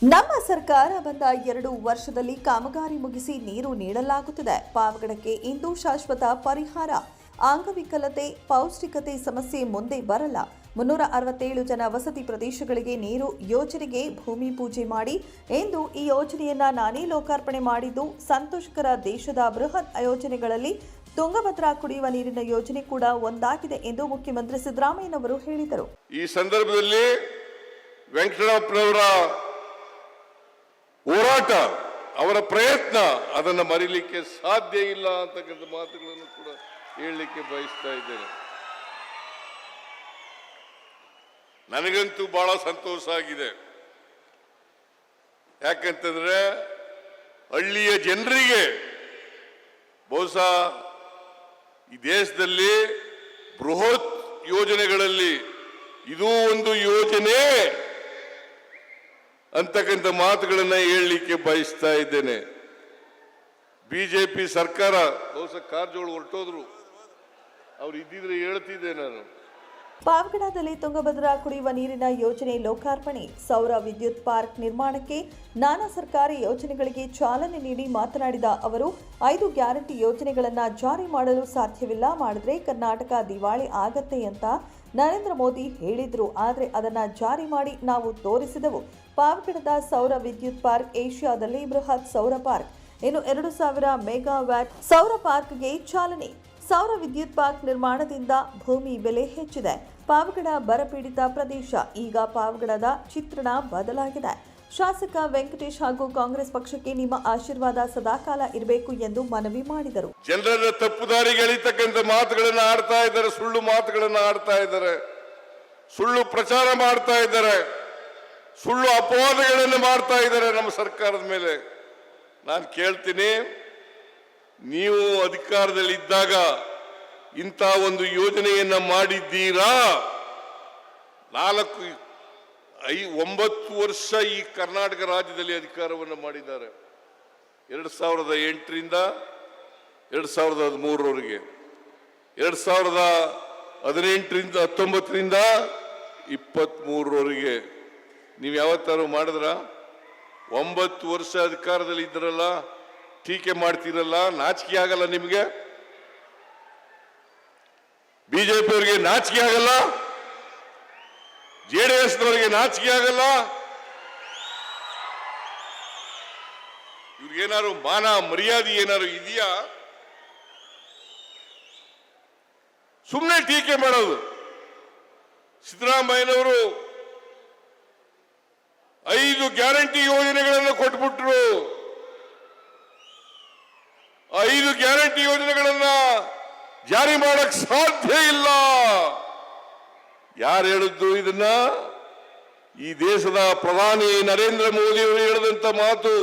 ನಮ್ಮ ಸರ್ಕಾರ ಬಂದ 2 ವರ್ಷದಲ್ಲಿ ಕಾಮಗಾರಿ ಮುಗಿಸಿ ನೀರು ನೀಡಲಾಗುತ್ತಿದೆ. ಪಾವಗಡಕ್ಕೆ ಇಂದು ಶಾಶ್ವತ ಪರಿಹಾರ. ಅಂಗವಿಕಲತೆ, ಪೌಷ್ಟಿಕತೆ ಸಮಸ್ಯೆ ಮುಂದೆ ಬರಲ್ಲ. 367 ಜನ ವಸತಿ ಪ್ರದೇಶಗಳಿಗೆ ನೀರು ಯೋಜನೆಗೆ ಭೂಮಿ ಪೂಜೆ ಮಾಡಿ ಎಂದು ಈ ಯೋಜನೆಯನ್ನ ನಾನೇ ಲೋಕಾರ್ಪಣೆ ಮಾಡಿದ್ದು ಸಂತೋಷಕರ. ದೇಶದ ಬೃಹತ್ ಯೋಜನೆಗಳಲ್ಲಿ ತುಂಗಭದ್ರಾ ಕುಡಿಯುವ ನೀರಿನ ಯೋಜನೆ ಕೂಡ ಒಂದಾಗಿದೆ ಎಂದು ಮುಖ್ಯಮಂತ್ರಿ ಸಿದ್ದರಾಮಯ್ಯನವರು ಹೇಳಿದರು. ಈ ಸಂದರ್ಭದಲ್ಲಿ ವೆಂಕಟರಮಣಪ್ಪನವರ ಹೋರಾಟ, ಅವರ ಪ್ರಯತ್ನ ಅದನ್ನು ಮರೀಲಿಕ್ಕೆ ಸಾಧ್ಯ ಇಲ್ಲ ಅಂತಕ್ಕಂಥ ಮಾತುಗಳನ್ನು ಕೂಡ ಹೇಳಲಿಕ್ಕೆ ಬಯಸ್ತಾ ಇದ್ದೇನೆ. ನನಗಂತೂ ಬಹಳ ಸಂತೋಷ ಆಗಿದೆ. ಯಾಕಂತಂದ್ರೆ ಹಳ್ಳಿಯ ಜನರಿಗೆ ಬಹುಶಃ ಈ ದೇಶದಲ್ಲಿ ಬೃಹತ್ ಯೋಜನೆಗಳಲ್ಲಿ ಇದೂ ಒಂದು ಯೋಜನೆ ಅಂತಕ್ಕಂಥ ಮಾತುಗಳನ್ನ ಹೇಳಲಿಕ್ಕೆ ಬಯಸ್ತಾ ಇದ್ದೇನೆ. ಬಿಜೆಪಿ ಸರ್ಕಾರ ಬಹುಶಃ ಕಾರಜೋಳ ಹೊರಟೋದ್ರು, ಅವ್ರು ಇದ್ದಿದ್ರೆ ಹೇಳ್ತಿದ್ದೆ ನಾನು. ಪಾವಗಡದಲ್ಲಿ ತುಂಗಭದ್ರಾ ಕುಡಿಯುವ ನೀರಿನ ಯೋಜನೆ ಲೋಕಾರ್ಪಣೆ. ಸೌರ ವಿದ್ಯುತ್ ಪಾರ್ಕ್ ನಿರ್ಮಾಣಕ್ಕೆ ನಾನಾ ಸರ್ಕಾರಿ ಯೋಜನೆಗಳಿಗೆ ಚಾಲನೆ ನೀಡಿ ಮಾತನಾಡಿದ ಅವರು, 5 ಗ್ಯಾರಂಟಿ ಯೋಜನೆಗಳನ್ನು ಜಾರಿ ಮಾಡಲು ಸಾಧ್ಯವಿಲ್ಲ, ಮಾಡಿದ್ರೆ ಕರ್ನಾಟಕ ದಿವಾಳಿ ಆಗತ್ತೆ ಅಂತ ನರೇಂದ್ರ ಮೋದಿ ಹೇಳಿದ್ರು. ಆದರೆ ಅದನ್ನ ಜಾರಿ ಮಾಡಿ ನಾವು ತೋರಿಸಿದೆವು. ಪಾವಗಡದ ಸೌರ ವಿದ್ಯುತ್ ಪಾರ್ಕ್ ಏಷ್ಯಾದಲ್ಲಿ ಬೃಹತ್ ಸೌರ ಪಾರ್ಕ್. ಇನ್ನು 2000 ಮೆಗಾವ್ಯಾಟ್ ಸೌರ ಪಾರ್ಕ್ಗೆ ಚಾಲನೆ. ಸೌರ ವಿದ್ಯುತ್ ಪಾರ್ಕ್ ನಿರ್ಮಾಣದಿಂದ ಭೂಮಿ ಬೆಲೆ ಹೆಚ್ಚಿದೆ. ಪಾವಗಡ ಬರಪೀಡಿತ ಪ್ರದೇಶ. ಈಗ ಪಾವಗಡದ ಚಿತ್ರಣ ಬದಲಾಗಿದೆ. ಶಾಸಕ ವೆಂಕಟೇಶ್ ಹಾಗೂ ಕಾಂಗ್ರೆಸ್ ಪಕ್ಷಕ್ಕೆ ನಿಮ್ಮ ಆಶೀರ್ವಾದ ಸದಾಕಾಲ ಇರಬೇಕು ಎಂದು ಮನವಿ ಮಾಡಿದರು. ಜನರ ತಪ್ಪುದಾರಿಗೆ ಎಳಿತಕ್ಕಂಥ ಮಾತುಗಳನ್ನು ಆಡ್ತಾ ಇದ್ದಾರೆ, ಸುಳ್ಳು ಮಾತುಗಳನ್ನು ಆಡ್ತಾ ಇದ್ದಾರೆ, ಸುಳ್ಳು ಪ್ರಚಾರ ಮಾಡ್ತಾ ಇದ್ದಾರೆ, ಸುಳ್ಳು ಅಪವಾದಗಳನ್ನು ಮಾಡ್ತಾ ಇದ್ದಾರೆ ನಮ್ಮ ಸರ್ಕಾರದ ಮೇಲೆ. ನಾನು ಕೇಳ್ತೀನಿ, ನೀವು ಅಧಿಕಾರದಲ್ಲಿದ್ದಾಗ ಇಂಥ ಒಂದು ಯೋಜನೆಯನ್ನ ಮಾಡಿದ್ದೀರಾ? 9 ವರ್ಷ ಈ ಕರ್ನಾಟಕ ರಾಜ್ಯದಲ್ಲಿ ಅಧಿಕಾರವನ್ನು ಮಾಡಿದ್ದಾರೆ. 2008ರಿಂದ 2013ರವರೆಗೆ, 2018ರಿಂದ 19ರಿಂದ 23ರವರೆಗೆ ನೀವು ಯಾವತ್ತಾರು ಮಾಡಿದ್ರ? 9 ವರ್ಷ ಅಧಿಕಾರದಲ್ಲಿ ಇದ್ರಲ್ಲ, ಟೀಕೆ ಮಾಡ್ತೀರಲ್ಲ, ನಾಚಿಕೆ ಆಗಲ್ಲ ನಿಮಗೆ? ಬಿಜೆಪಿಯವರಿಗೆ ನಾಚಿಕೆ ಆಗಲ್ಲ? ಜೆಡಿಎಸ್ನವರಿಗೆ ನಾಚಿಕೆ ಆಗಲ್ಲ? ಇವ್ರಿಗೇನಾದ್ರು ಮಾನ ಮರ್ಯಾದೆ ಏನಾದ್ರು ಇದೆಯಾ? ಸುಮ್ಮನೆ ಟೀಕೆ ಮಾಡೋದು. ಸಿದ್ದರಾಮಯ್ಯನವರು 5 ಗ್ಯಾರಂಟಿ ಯೋಜನೆಗಳನ್ನು ಕೊಟ್ಬಿಟ್ರು. 5 ಗ್ಯಾರಂಟಿ ಯೋಜನೆಗಳನ್ನ ಜಾರಿ ಮಾಡಕ್ ಸಾಧ್ಯ ಇಲ್ಲ. ಯಾರು ಹೇಳಿದ್ದು ಇದನ್ನ? ಈ ದೇಶದ ಪ್ರಧಾನಿ ನರೇಂದ್ರ ಮೋದಿ ಅವರು ಹೇಳಿದಂತ ಮಾತು.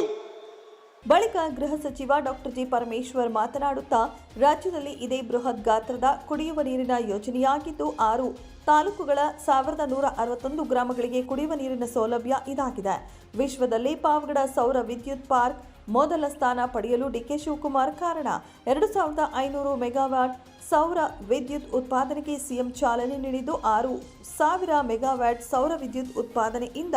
ಬಳಿಕ ಗೃಹ ಸಚಿವ ಡಾಕ್ಟರ್ ಜಿ ಪರಮೇಶ್ವರ್ ಮಾತನಾಡುತ್ತಾ, ರಾಜ್ಯದಲ್ಲಿ ಇದೇ ಬೃಹತ್ ಗಾತ್ರದ ಕುಡಿಯುವ ನೀರಿನ ಯೋಜನೆಯಾಗಿದ್ದು 6 ತಾಲೂಕುಗಳ 1161 ಗ್ರಾಮಗಳಿಗೆ ಕುಡಿಯುವ ನೀರಿನ ಸೌಲಭ್ಯ ಇದಾಗಿದೆ. ವಿಶ್ವದಲ್ಲಿ ಪಾವಗಡ ಸೌರ ವಿದ್ಯುತ್ ಪಾರ್ಕ್ ಮೊದಲ ಸ್ಥಾನ ಪಡೆಯಲು ಡಿಕೆ ಶಿವಕುಮಾರ್ ಕಾರಣ. 2500 ಮೆಗಾವ್ಯಾಟ್ ಸೌರ ವಿದ್ಯುತ್ ಉತ್ಪಾದನೆಗೆ ಸಿಎಂ ಚಾಲನೆ ನೀಡಿದ್ದು 6000 ಮೆಗಾವ್ಯಾಟ್ ಸೌರ ವಿದ್ಯುತ್ ಉತ್ಪಾದನೆಯಿಂದ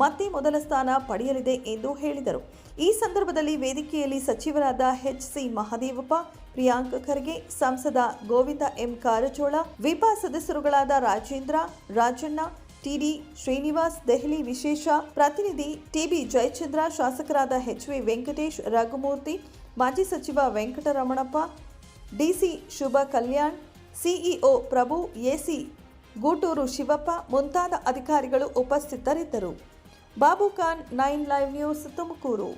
ಮತ್ತೆ ಮೊದಲ ಸ್ಥಾನ ಪಡೆಯಲಿದೆ ಎಂದು ಹೇಳಿದರು. ಈ ಸಂದರ್ಭದಲ್ಲಿ ವೇದಿಕೆಯಲ್ಲಿ ಸಚಿವರಾದ ಎಚ್.ಸಿ. ಮಹದೇವಪ್ಪ, ಪ್ರಿಯಾಂಕ್ ಖರ್ಗೆ, ಸಂಸದ ಗೋವಿಂದ ಎಂ ಕಾರಜೋಳ, ವಿಪ ಸದಸ್ಯರುಗಳಾದ ರಾಜೇಂದ್ರ, ರಾಜಣ್ಣ, ಟಿಡಿ ಶ್ರೀನಿವಾಸ್, ದೆಹಲಿ ವಿಶೇಷ ಪ್ರತಿನಿಧಿ ಟಿಬಿ ಜಯಚಂದ್ರ, ಶಾಸಕರಾದ ಎಚ್.ವಿ. ವೆಂಕಟೇಶ್, ರಘುಮೂರ್ತಿ, ಮಾಜಿ ಸಚಿವ ವೆಂಕಟರಮಣಪ್ಪ, ಡಿಸಿ ಶುಭ ಕಲ್ಯಾಣ್, ಸಿಇಒ ಪ್ರಭು, ಎಸಿ ಗೂಟೂರು ಶಿವಪ್ಪ ಮುಂತಾದ ಅಧಿಕಾರಿಗಳು ಉಪಸ್ಥಿತರಿದ್ದರು. Babu Khan, 9 live news, Tumakuru.